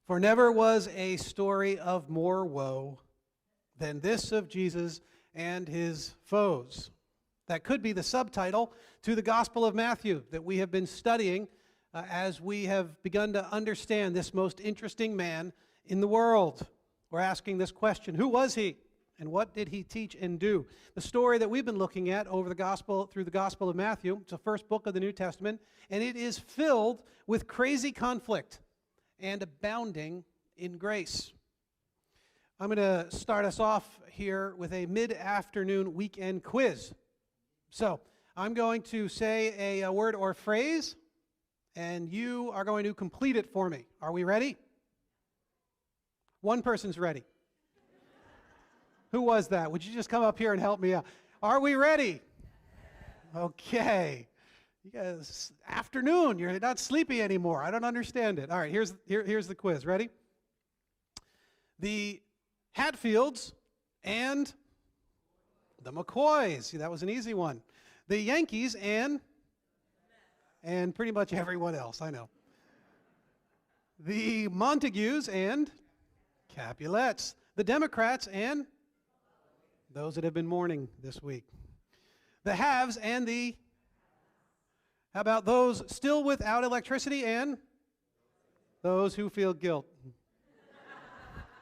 For never was a story of more woe than this of Jesus and his foes. That could be the subtitle to the Gospel of Matthew that we have been studying as we have begun to understand this most interesting man in the world. We're asking this question: who was he? And what did he teach and do? The story that we've been looking at through the Gospel of Matthew, it's the first book of the New Testament, and it is filled with crazy conflict and abounding in grace. I'm going to start us off here with a mid-afternoon weekend quiz. So I'm going to say a word or phrase, and you are going to complete it for me. Are we ready? One person's ready. Who was that? Would you just come up here and help me out? Are we ready? Okay. You guys, afternoon, you're not sleepy anymore. I don't understand it. All right, here's the quiz. Ready? The Hatfields and the McCoys. See, that was an easy one. The Yankees and pretty much everyone else, I know. The Montagues and Capulets. The Democrats and those that have been mourning this week. The haves and the, how about those still without electricity and those who feel guilt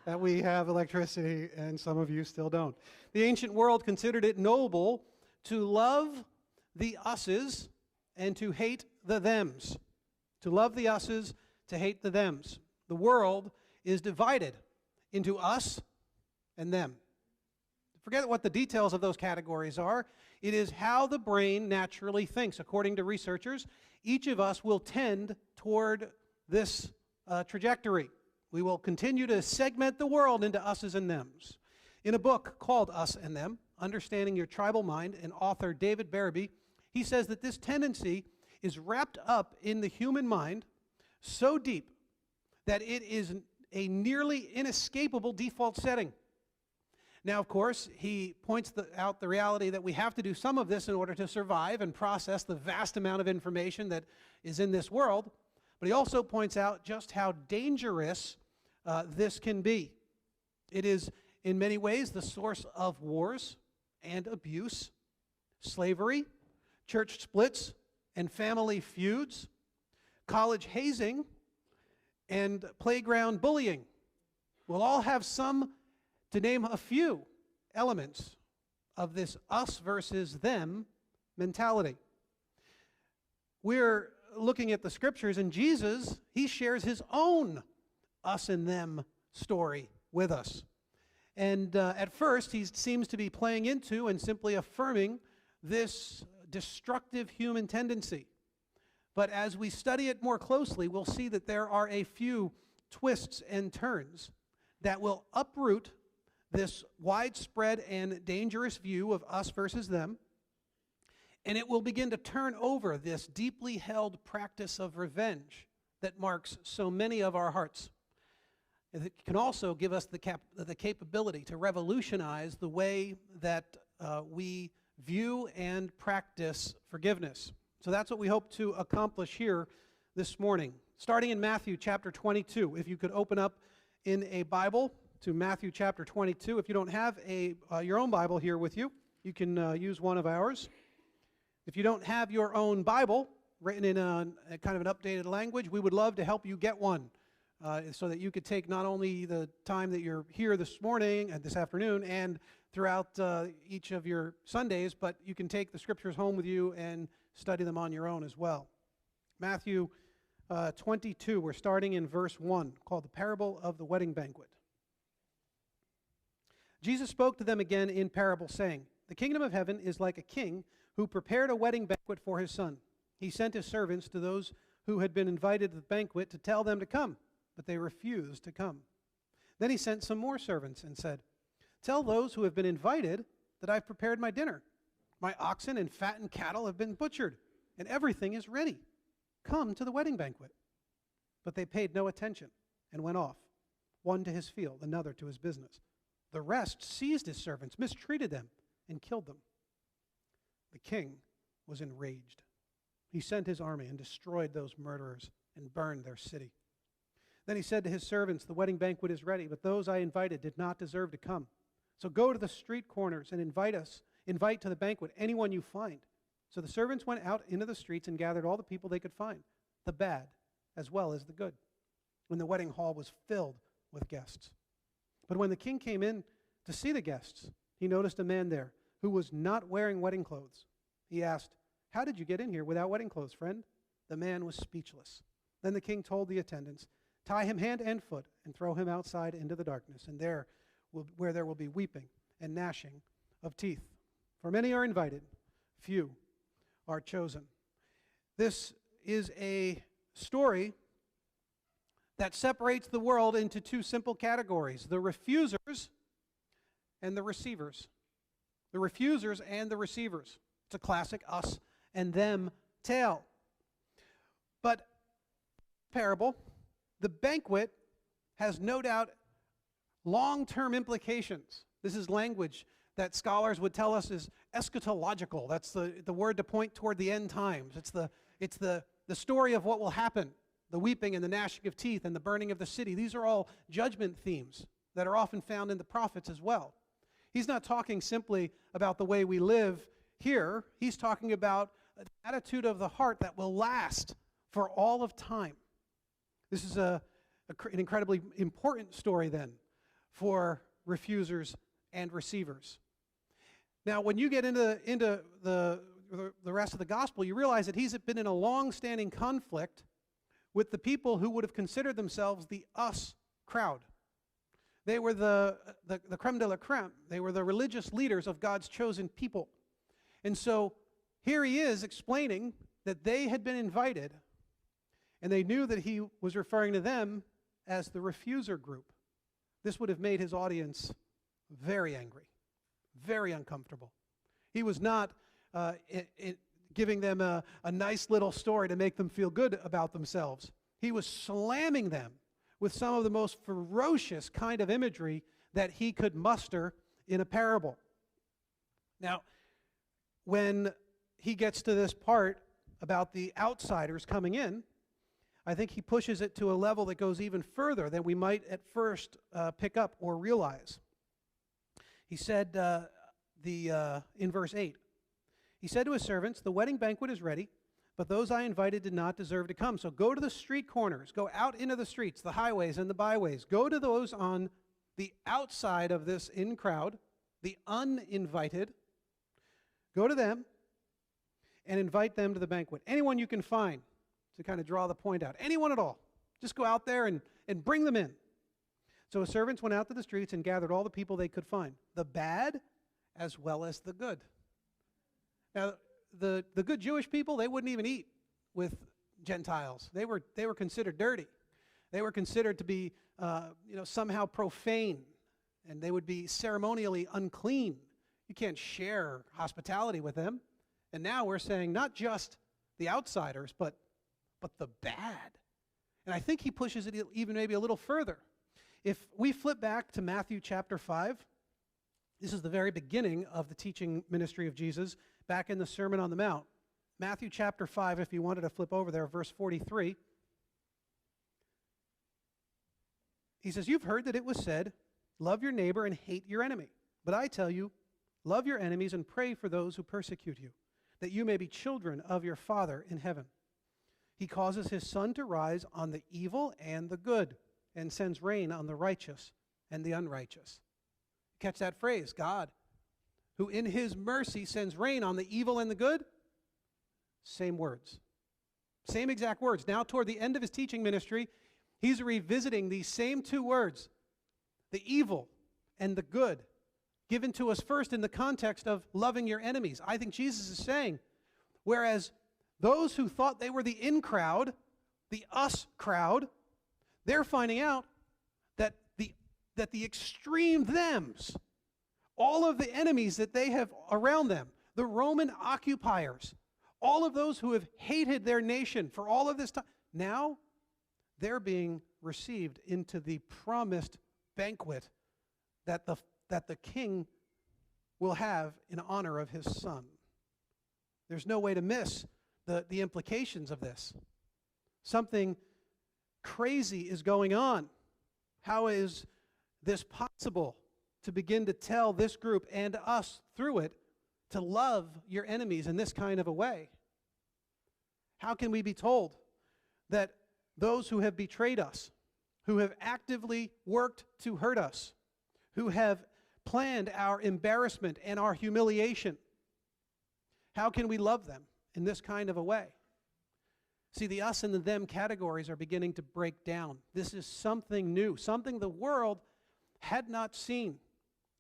that we have electricity and some of you still don't. The ancient world considered it noble to love the us's and to hate the them's. To love the us's, to hate the them's. The world is divided into us and them. Forget what the details of those categories are. It is how the brain naturally thinks. According to researchers, each of us will tend toward this trajectory. We will continue to segment the world into us's and them's. In a book called Us and Them, Understanding Your Tribal Mind, and author David Barabee, he says that this tendency is wrapped up in the human mind so deep that it is a nearly inescapable default setting. Now, of course, he points out the reality that we have to do some of this in order to survive and process the vast amount of information that is in this world. But he also points out just how dangerous this can be. It is, in many ways, the source of wars and abuse, slavery, church splits, and family feuds, college hazing, and playground bullying. We'll all have some, to name a few, elements of this us versus them mentality. We're looking at the scriptures, and Jesus, he shares his own us and them story with us. And at first, he seems to be playing into and simply affirming this destructive human tendency. But as we study it more closely, we'll see that there are a few twists and turns that will uproot this widespread and dangerous view of us versus them, and it will begin to turn over this deeply held practice of revenge that marks so many of our hearts. It can also give us the capability to revolutionize the way that we view and practice forgiveness. So that's what we hope to accomplish here this morning. Starting in Matthew chapter 22, if you could open up in a Bible to Matthew chapter 22. If you don't have your own Bible here with you, you can use one of ours. If you don't have your own Bible written in a kind of an updated language, we would love to help you get one so that you could take not only the time that you're here this morning and this afternoon and throughout each of your Sundays, but you can take the scriptures home with you and study them on your own as well. Matthew 22, we're starting in verse 1, called the Parable of the Wedding Banquet. Jesus spoke to them again in parable, saying, "The kingdom of heaven is like a king who prepared a wedding banquet for his son. He sent his servants to those who had been invited to the banquet to tell them to come, but they refused to come. Then he sent some more servants and said, 'Tell those who have been invited that I've prepared my dinner. My oxen and fattened cattle have been butchered, and everything is ready. Come to the wedding banquet.' But they paid no attention and went off, one to his field, another to his business. The rest seized his servants, mistreated them, and killed them. The king was enraged. He sent his army and destroyed those murderers and burned their city. Then he said to his servants, the wedding banquet is ready, but those I invited did not deserve to come. So go to the street corners and invite to the banquet anyone you find. So the servants went out into the streets and gathered all the people they could find, the bad as well as the good. And the wedding hall was filled with guests. But when the king came in to see the guests, he noticed a man there who was not wearing wedding clothes. He asked, "How did you get in here without wedding clothes, friend?" The man was speechless. Then the king told the attendants, "Tie him hand and foot and throw him outside into the darkness, and where there will be weeping and gnashing of teeth. For many are invited, few are chosen." This is a story that separates the world into two simple categories: the refusers and the receivers. The refusers and the receivers. It's a classic us and them tale. But parable, the banquet has no doubt long-term implications. This is language that scholars would tell us is eschatological. That's the word to point toward the end times. It's the story of what will happen, the weeping and the gnashing of teeth and the burning of the city. These are all judgment themes that are often found in the prophets as well. He's not talking simply about the way we live here. He's talking about an attitude of the heart that will last for all of time. This is an incredibly important story then for refusers and receivers. Now, when you get into the rest of the gospel, you realize that he's been in a long-standing conflict with the people who would have considered themselves the us crowd. They were the creme de la creme. They were the religious leaders of God's chosen people. And so here he is explaining that they had been invited, and they knew that he was referring to them as the refuser group. This would have made his audience very angry, very uncomfortable. He was not giving them a nice little story to make them feel good about themselves. He was slamming them with some of the most ferocious kind of imagery that he could muster in a parable. Now, when he gets to this part about the outsiders coming in, I think he pushes it to a level that goes even further than we might at first pick up or realize. He said in verse 8, he said to his servants, "The wedding banquet is ready, but those I invited did not deserve to come. So go to the street corners, go out into the streets, the highways and the byways. Go to those on the outside of this in crowd, the uninvited. Go to them and invite them to the banquet. Anyone you can find," to kind of draw the point out. Anyone at all. Just go out there and bring them in. So his servants went out to the streets and gathered all the people they could find, the bad as well as the good. Now, the good Jewish people, they wouldn't even eat with Gentiles. They were considered dirty. They were considered to be somehow profane, and they would be ceremonially unclean. You can't share hospitality with them. And now we're saying not just the outsiders, but the bad. And I think he pushes it even maybe a little further. If we flip back to Matthew chapter 5, this is the very beginning of the teaching ministry of Jesus, back in the Sermon on the Mount. Matthew chapter 5, if you wanted to flip over there, verse 43. He says, "You've heard that it was said, 'Love your neighbor and hate your enemy.' But I tell you, love your enemies and pray for those who persecute you, that you may be children of your Father in heaven. He causes his sun to rise on the evil and the good, and sends rain on the righteous and the unrighteous." Catch that phrase, God, who in his mercy sends rain on the evil and the good. Same words. Same exact words. Now toward the end of his teaching ministry, he's revisiting these same two words, the evil and the good, given to us first in the context of loving your enemies. I think Jesus is saying, whereas those who thought they were the in crowd, the us crowd, they're finding out that the extreme thems, all of the enemies that they have around them, the Roman occupiers, all of those who have hated their nation for all of this time, now they're being received into the promised banquet that the king will have in honor of his son. There's no way to miss the implications of this. Something crazy is going on? How is this possible to begin to tell this group and us through it to love your enemies in this kind of a way? How can we be told that those who have betrayed us, who have actively worked to hurt us, who have planned our embarrassment and our humiliation, how can we love them in this kind of a way? See, the us and the them categories are beginning to break down. This is something new, something the world had not seen.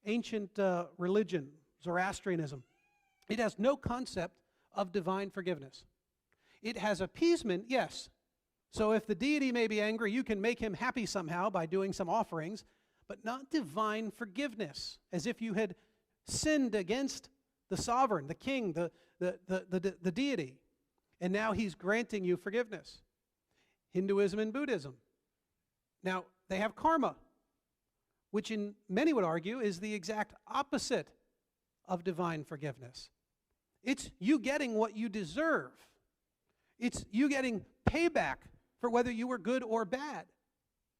Ancient religion, Zoroastrianism, it has no concept of divine forgiveness. It has appeasement, yes. So if the deity may be angry, you can make him happy somehow by doing some offerings, but not divine forgiveness, as if you had sinned against the sovereign, the king, the deity, and now he's granting you forgiveness. Hinduism and Buddhism. Now, they have karma, which many would argue is the exact opposite of divine forgiveness. It's you getting what you deserve. It's you getting payback for whether you were good or bad.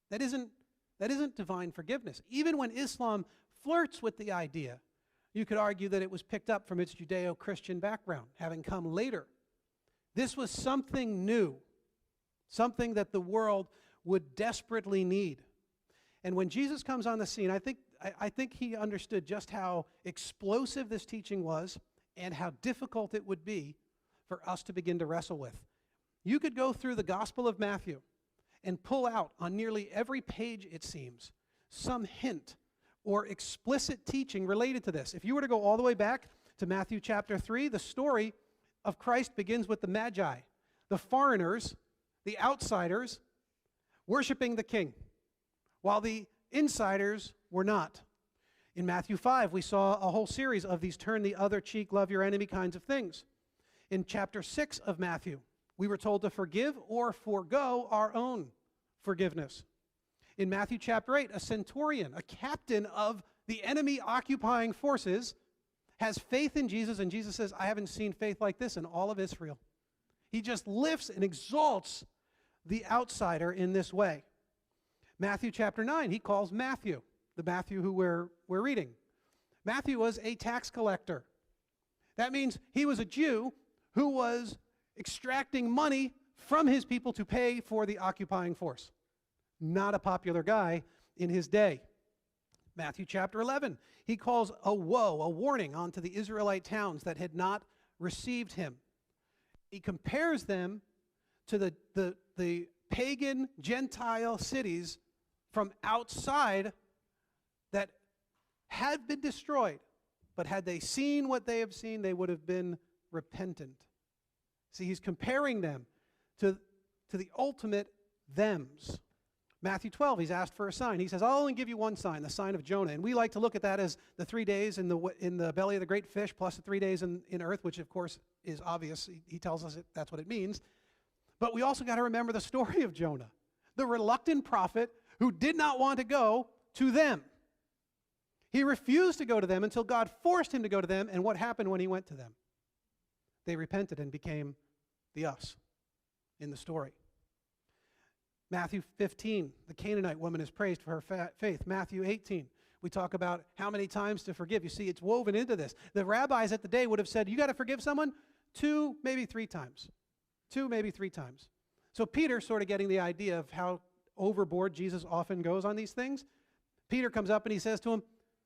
That isn't divine forgiveness. Even when Islam flirts with the idea, you could argue that it was picked up from its Judeo-Christian background, having come later. This was something new, something that the world would desperately need. And when Jesus comes on the scene, I think he understood just how explosive this teaching was and how difficult it would be for us to begin to wrestle with. You could go through the Gospel of Matthew and pull out on nearly every page, it seems, some hint or explicit teaching related to this. If you were to go all the way back to Matthew chapter 3, the story of Christ begins with the Magi, the foreigners, the outsiders, worshiping the king, while the insiders were not. In Matthew 5, we saw a whole series of these turn the other cheek, love your enemy kinds of things. In chapter 6 of Matthew, we were told to forgive or forego our own forgiveness. In Matthew chapter 8, a centurion, a captain of the enemy occupying forces, has faith in Jesus, and Jesus says, I haven't seen faith like this in all of Israel. He just lifts and exalts the outsider in this way. Matthew chapter 9, he calls Matthew, the Matthew who we're reading. Matthew was a tax collector. That means he was a Jew who was extracting money from his people to pay for the occupying force. Not a popular guy in his day. Matthew chapter 11, he calls a woe, a warning onto the Israelite towns that had not received him. He compares them to the pagan Gentile cities from outside that had been destroyed, but had they seen what they have seen, they would have been repentant. See, he's comparing them to the ultimate thems. Matthew 12, he's asked for a sign. He says, I'll only give you one sign, the sign of Jonah. And we like to look at that as the 3 days in the belly of the great fish plus the 3 days in earth, which of course is obvious. He tells us that's what it means. But we also got to remember the story of Jonah, the reluctant prophet who did not want to go to them. He refused to go to them until God forced him to go to them. And what happened when he went to them? They repented and became the us in the story. Matthew 15, the Canaanite woman is praised for her faith. Matthew 18, we talk about how many times to forgive. You see, it's woven into this. The rabbis at the day would have said, you got to forgive someone 2, maybe 3 times. 2, maybe 3 times. So Peter, sort of getting the idea of how overboard Jesus often goes on these things, Peter comes up and he says to him,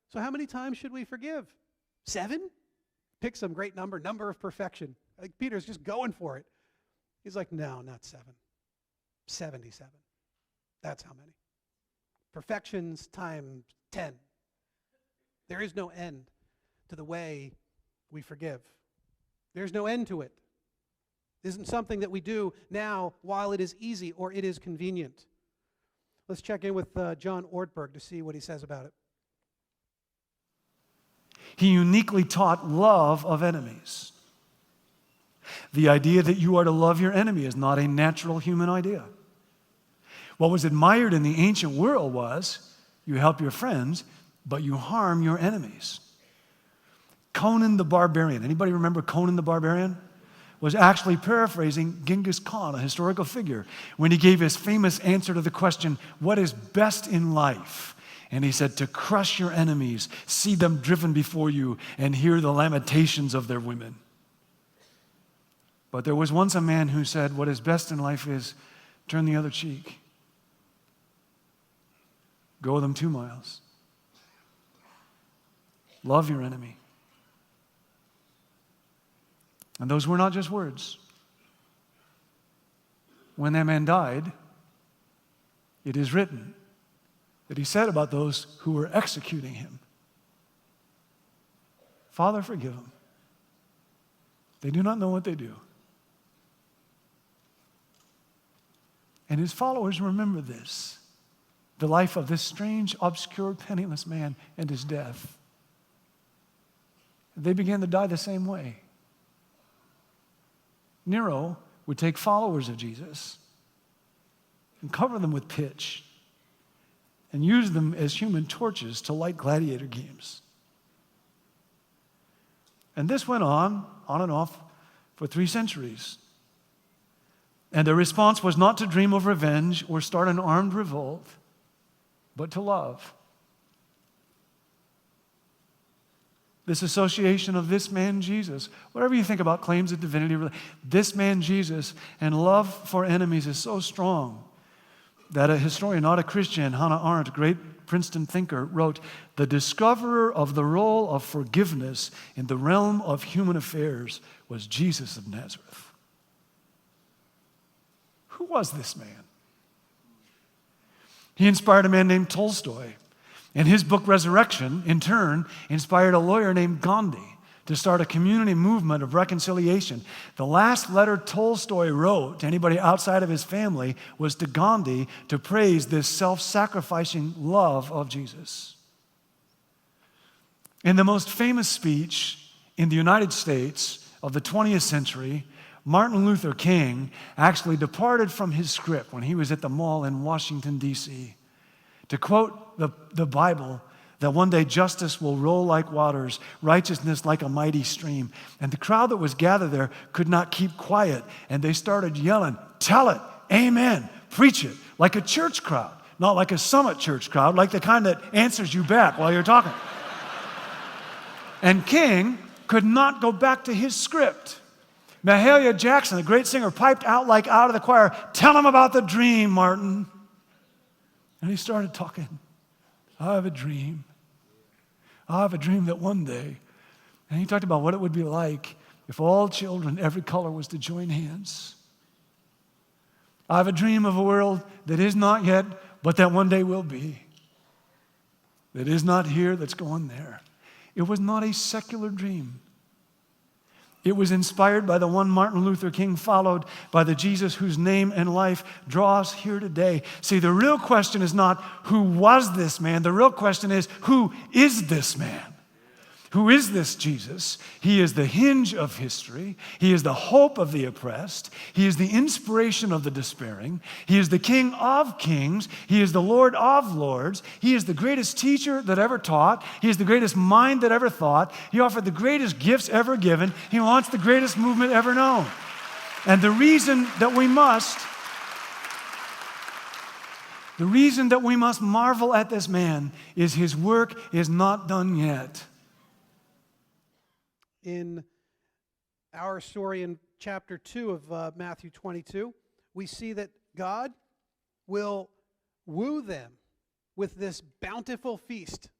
so how many times should we forgive? 7? Pick some great number of perfection. Like Peter's just going for it. He's like, no, not 7. 77. That's how many. Perfections times 10. There is no end to the way we forgive. There's no end to it. It isn't something that we do now while it is easy or it is convenient. Let's check in with John Ortberg to see what he says about it. He uniquely taught love of enemies. The idea that you are to love your enemy is not a natural human idea. What was admired in the ancient world was you help your friends, but you harm your enemies. Conan the Barbarian. Anybody remember Conan the Barbarian? was actually paraphrasing Genghis Khan, a historical figure, when he gave his famous answer to the question, what is best in life? And he said, to crush your enemies, see them driven before you, and hear the lamentations of their women. But there was once a man who said, what is best in life is turn the other cheek. Go with them 2 miles. Love your enemy. And those were not just words. When that man died, it is written that he said about those who were executing him, Father, forgive them. They do not know what they do. And his followers remember this, the life of this strange, obscure, penniless man and his death. They began to die the same way. Nero would take followers of Jesus and cover them with pitch and use them as human torches to light gladiator games. And this went on and off for 3 centuries. And their response was not to dream of revenge or start an armed revolt, but to love. This association of this man Jesus, whatever you think about claims of divinity, this man Jesus and love for enemies is so strong that a historian, not a Christian, Hannah Arendt, a great Princeton thinker, wrote, the discoverer of the role of forgiveness in the realm of human affairs was Jesus of Nazareth. Who was this man? He inspired a man named Tolstoy. And his book, Resurrection, in turn, inspired a lawyer named Gandhi to start a community movement of reconciliation. The last letter Tolstoy wrote to anybody outside of his family was to Gandhi to praise this self-sacrificing love of Jesus. In the most famous speech in the United States of the 20th century, Martin Luther King actually departed from his script when he was at the mall in Washington, D.C., to quote the Bible, that one day justice will roll like waters, righteousness like a mighty stream. And the crowd that was gathered there could not keep quiet, and they started yelling, tell it, amen, preach it, like a church crowd, not like a Summit Church crowd, like the kind that answers you back while you're talking. And King could not go back to his script. Mahalia Jackson, the great singer, piped out like out of the choir, tell him about the dream, Martin. And he started talking. I have a dream. I have a dream that one day, and he talked about what it would be like if all children, every color, was to join hands. I have a dream of a world that is not yet, but that one day will be. That is not here, that's going there. It was not a secular dream. It was inspired by the one Martin Luther King followed, by the Jesus whose name and life draw us here today. See, the real question is not who was this man. The real question is who is this man? Who is this Jesus? He is the hinge of history. He is the hope of the oppressed. He is the inspiration of the despairing. He is the King of kings. He is the Lord of lords. He is the greatest teacher that ever taught. He is the greatest mind that ever thought. He offered the greatest gifts ever given. He wants the greatest movement ever known. And the reason that we must marvel at this man is his work is not done yet. In our story in chapter 2 of Matthew 22, we see that God will woo them with this bountiful feast.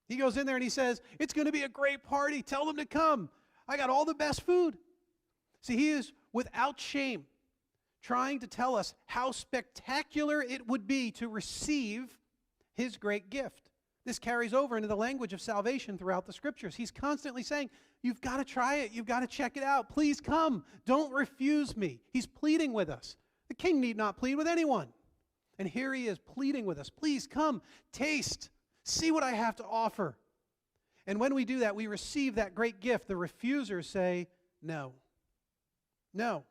He goes in there and he says, it's going to be a great party. Tell them to come. I got all the best food. See, he is without shame trying to tell us how spectacular it would be to receive his great gift. This carries over into the language of salvation throughout the scriptures. He's constantly saying, you've got to try it. You've got to check it out. Please come. Don't refuse me. He's pleading with us. The king need not plead with anyone. And here he is pleading with us. Please come, taste, see what I have to offer. And when we do that, we receive that great gift. The refusers say, no. No.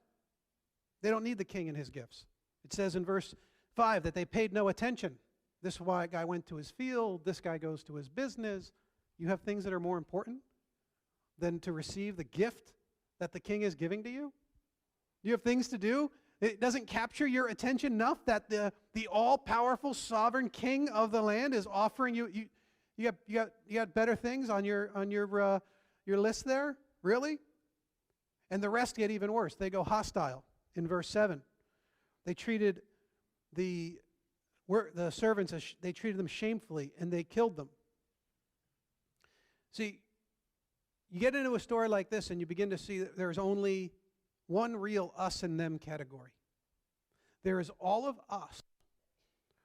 They don't need the king and his gifts. It says in verse 5 that they paid no attention. This guy went to his field. This guy goes to his business. You have things that are more important than to receive the gift that the king is giving to you? You have things to do. It doesn't capture your attention enough that the all-powerful sovereign king of the land is offering you. You got better things on your list there? Really? And the rest get even worse. They go hostile in verse 7. They treated the servants, they treated them shamefully, and they killed them. See, you get into a story like this and you begin to see that there's only one real us and them category. There is all of us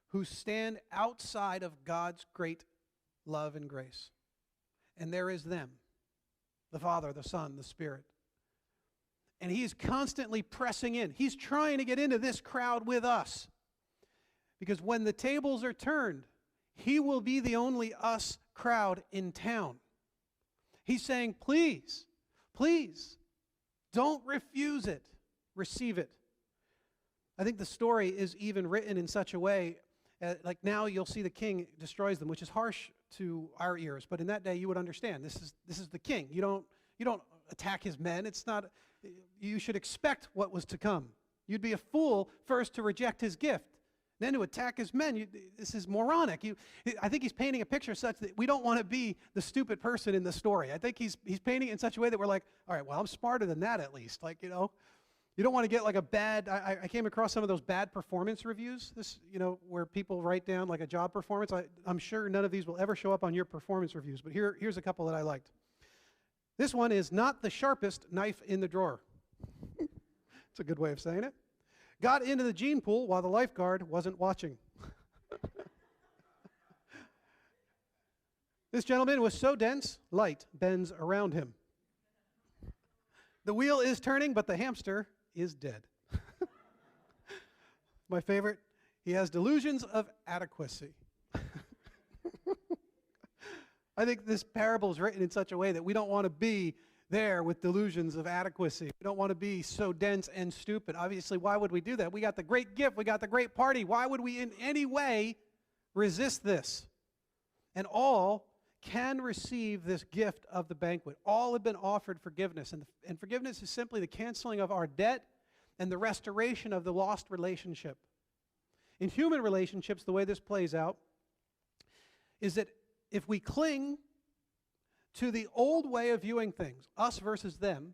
who stand outside of God's great love and grace. And there is them, the Father, the Son, the Spirit. And He's constantly pressing in. He's trying to get into this crowd with us. Because when the tables are turned, He will be the only us crowd in town. He's saying, please, please, don't refuse it. Receive it. I think the story is even written in such a way, like now you'll see the king destroys them, which is harsh to our ears. But in that day, you would understand. This is the king. You don't attack his men. It's not. You should expect what was to come. You'd be a fool first to reject his gift, then to attack his men. This is moronic. I think he's painting a picture such that we don't want to be the stupid person in the story. I think he's painting it in such a way that we're like, all right, well, I'm smarter than that at least. Like, you don't want to get like a bad. I came across some of those bad performance reviews. Where people write down like a job performance. I'm sure none of these will ever show up on your performance reviews, but here's a couple that I liked. This one is not the sharpest knife in the drawer. It's a good way of saying it. Got into the gene pool while the lifeguard wasn't watching. This gentleman was so dense, light bends around him. The wheel is turning, but the hamster is dead. My favorite, he has delusions of adequacy. I think this parable is written in such a way that we don't want to be there with delusions of adequacy. We don't want to be so dense and stupid. Obviously, why would we do that? We got the great gift. We got the great party. Why would we in any way resist this? And all can receive this gift of the banquet. All have been offered forgiveness. And forgiveness is simply the canceling of our debt and the restoration of the lost relationship. In human relationships, the way this plays out is that if we cling to the old way of viewing things, us versus them,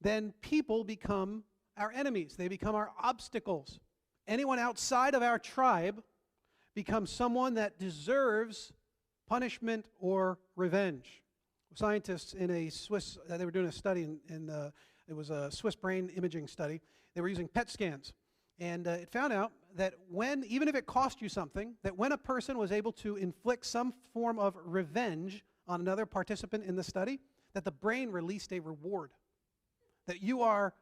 then people become our enemies. They become our obstacles. Anyone outside of our tribe becomes someone that deserves punishment or revenge. Scientists in a Swiss, they were doing a study it was a Swiss brain imaging study. They were using PET scans. And it found out that even if it cost you something, that when a person was able to inflict some form of revenge on another participant in the study, that the brain released a reward. That you are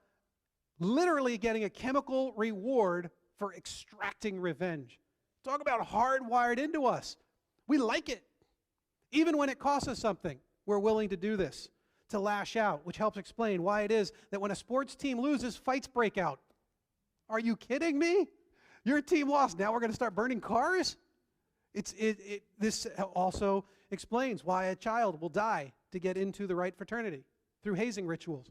literally getting a chemical reward for extracting revenge. Talk about hardwired into us. We like it. Even when it costs us something, we're willing to do this, to lash out, which helps explain why it is that when a sports team loses, fights break out. Are you kidding me? Your team lost. Now we're going to start burning cars? This also explains why a child will die to get into the right fraternity through hazing rituals.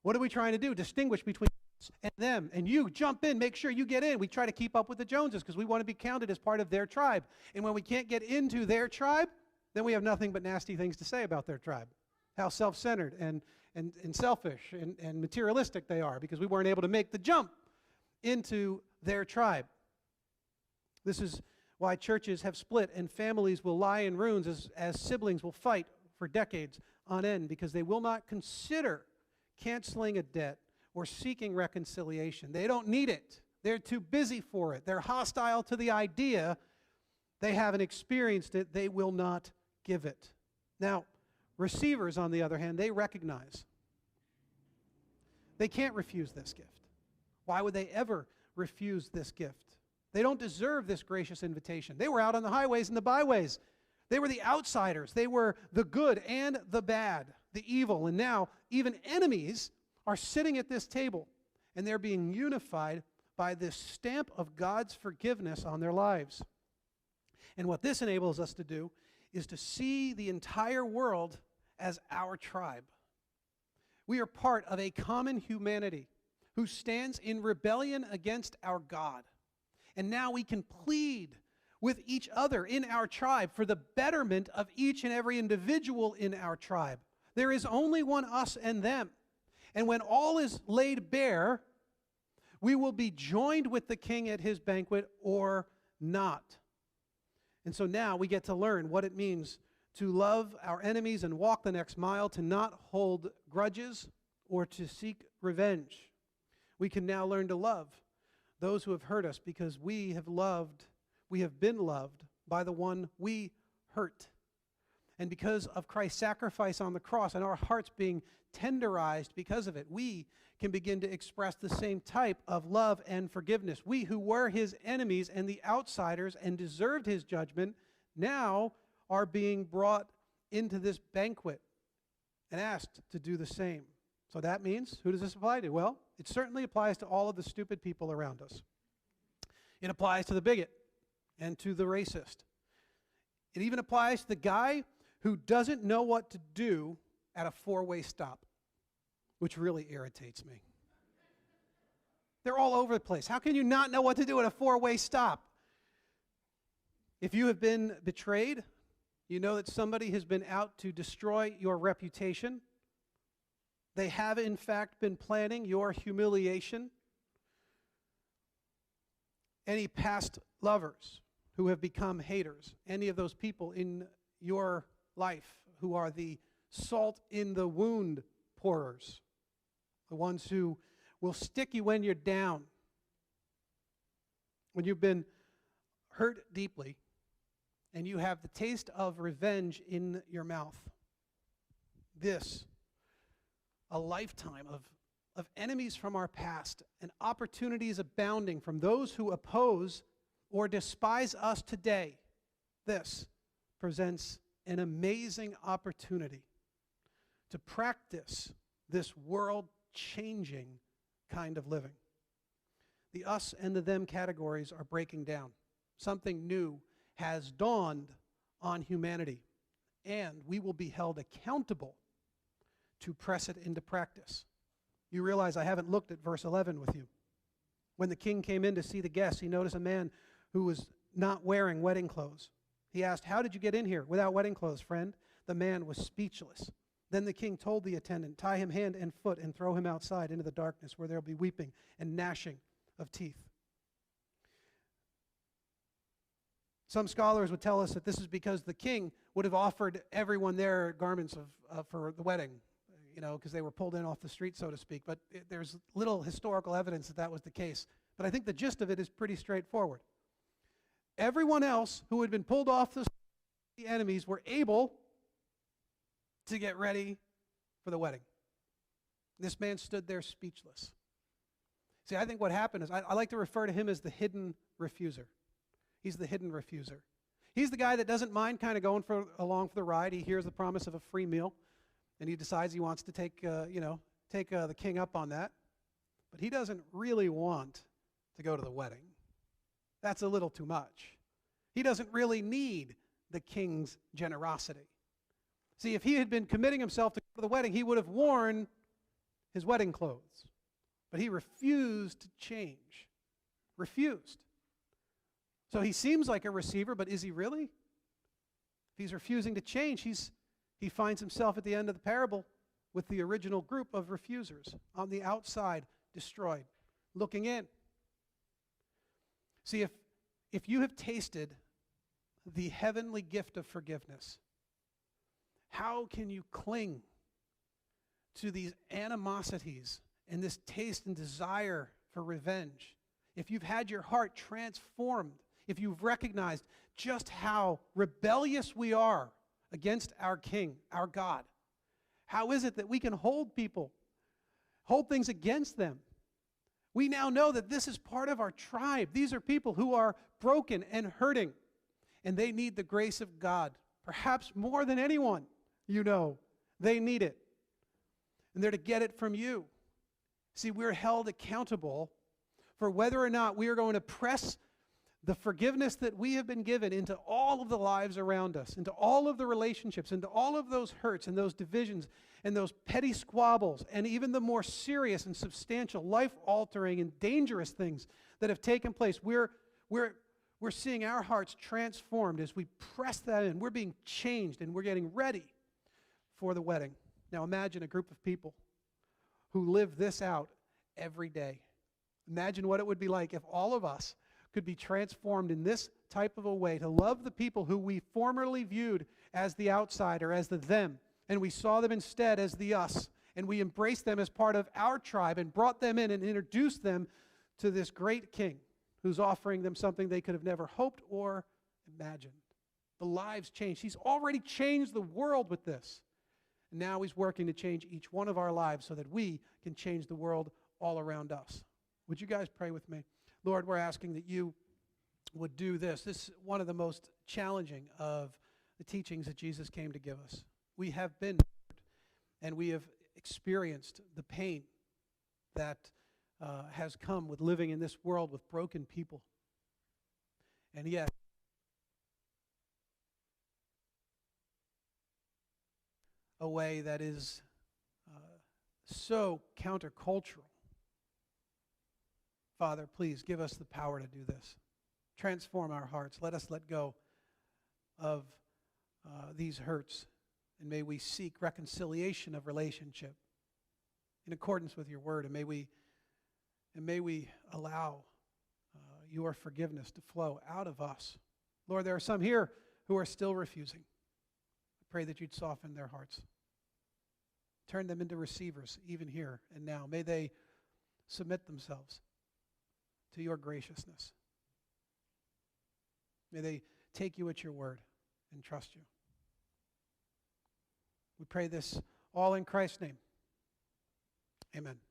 What are we trying to do? Distinguish between us and them. And you jump in, make sure you get in. We try to keep up with the Joneses because we want to be counted as part of their tribe. And when we can't get into their tribe, then we have nothing but nasty things to say about their tribe. How self-centered and selfish and materialistic they are because we weren't able to make the jump into their tribe. This is why churches have split and families will lie in ruins as siblings will fight for decades on end because they will not consider canceling a debt or seeking reconciliation. They don't need it. They're too busy for it. They're hostile to the idea. They haven't experienced it. They will not give it. Now, receivers, on the other hand, they recognize they can't refuse this gift. Why would they ever refuse this gift? They don't deserve this gracious invitation. They were out on the highways and the byways. They were the outsiders. They were the good and the bad, the evil. And now even enemies are sitting at this table and they're being unified by this stamp of God's forgiveness on their lives. And what this enables us to do is to see the entire world as our tribe. We are part of a common humanity who stands in rebellion against our God. And now we can plead with each other in our tribe for the betterment of each and every individual in our tribe. There is only one us and them. And when all is laid bare, we will be joined with the king at his banquet or not. And so now we get to learn what it means to love our enemies and walk the next mile, to not hold grudges or to seek revenge. We can now learn to love those who have hurt us because we have been loved by the one we hurt. And because of Christ's sacrifice on the cross and our hearts being tenderized because of it, we can begin to express the same type of love and forgiveness. We who were his enemies and the outsiders and deserved his judgment now are being brought into this banquet and asked to do the same. So that means, who does this apply to? Well, it certainly applies to all of the stupid people around us. It applies to the bigot and to the racist. It even applies to the guy who doesn't know what to do at a four-way stop, which really irritates me. They're all over the place. How can you not know what to do at a four-way stop? If you have been betrayed, you know that somebody has been out to destroy your reputation. They have, in fact, been planning your humiliation. Any past lovers who have become haters, any of those people in your life who are the salt in the wound pourers, the ones who will stick you when you're down, when you've been hurt deeply, and you have the taste of revenge in your mouth. This, a lifetime of enemies from our past and opportunities abounding from those who oppose or despise us today. This presents an amazing opportunity to practice this world-changing kind of living. The us and the them categories are breaking down. Something new has dawned on humanity, and we will be held accountable to press it into practice. You realize I haven't looked at verse 11 with you. When the king came in to see the guests, he noticed a man who was not wearing wedding clothes. He asked, "How did you get in here without wedding clothes, friend?" The man was speechless. Then the king told the attendant, "Tie him hand and foot and throw him outside into the darkness where there will be weeping and gnashing of teeth." Some scholars would tell us that this is because the king would have offered everyone their garments for the wedding, because they were pulled in off the street, so to speak. But there's little historical evidence that that was the case. But I think the gist of it is pretty straightforward. Everyone else who had been pulled off the enemies were able to get ready for the wedding. This man stood there speechless. See, I think what happened is, I like to refer to him as the hidden refuser. He's the hidden refuser. He's the guy that doesn't mind kind of going along for the ride. He hears the promise of a free meal, and he decides he wants to take the king up on that. But he doesn't really want to go to the wedding. That's a little too much. He doesn't really need the king's generosity. See, if he had been committing himself to go to the wedding, he would have worn his wedding clothes. But he refused to change. Refused. So he seems like a receiver, but is he really? If he's refusing to change, he finds himself at the end of the parable with the original group of refusers on the outside, destroyed, looking in. See, if you have tasted the heavenly gift of forgiveness, how can you cling to these animosities and this taste and desire for revenge? If you've had your heart transformed, if you've recognized just how rebellious we are against our King, our God, how is it that we can hold things against them? We now know that this is part of our tribe. These are people who are broken and hurting, and they need the grace of God, perhaps more than anyone. They need it. And they're to get it from you. See, we're held accountable for whether or not we are going to press the forgiveness that we have been given into all of the lives around us, into all of the relationships, into all of those hurts and those divisions and those petty squabbles, and even the more serious and substantial, life-altering and dangerous things that have taken place. We're seeing our hearts transformed as we press that in. We're being changed, and we're getting ready for the wedding. Now imagine a group of people who live this out every day. Imagine what it would be like if all of us could be transformed in this type of a way to love the people who we formerly viewed as the outsider, as the them, and we saw them instead as the us, and we embraced them as part of our tribe and brought them in and introduced them to this great king who's offering them something they could have never hoped or imagined. The lives changed. He's already changed the world with this. And now he's working to change each one of our lives so that we can change the world all around us. Would you guys pray with me? Lord, we're asking that you would do this. This is one of the most challenging of the teachings that Jesus came to give us. We have been hurt, and we have experienced the pain that has come with living in this world with broken people. And yet, a way that is so countercultural. Father, please give us the power to do this. Transform our hearts. Let us let go of these hurts, and may we seek reconciliation of relationship in accordance with your word, and may we allow your forgiveness to flow out of us. Lord, there are some here who are still refusing. I pray that you'd soften their hearts. Turn them into receivers, even here and now. May they submit themselves to your graciousness. May they take you at your word and trust you. We pray this all in Christ's name. Amen.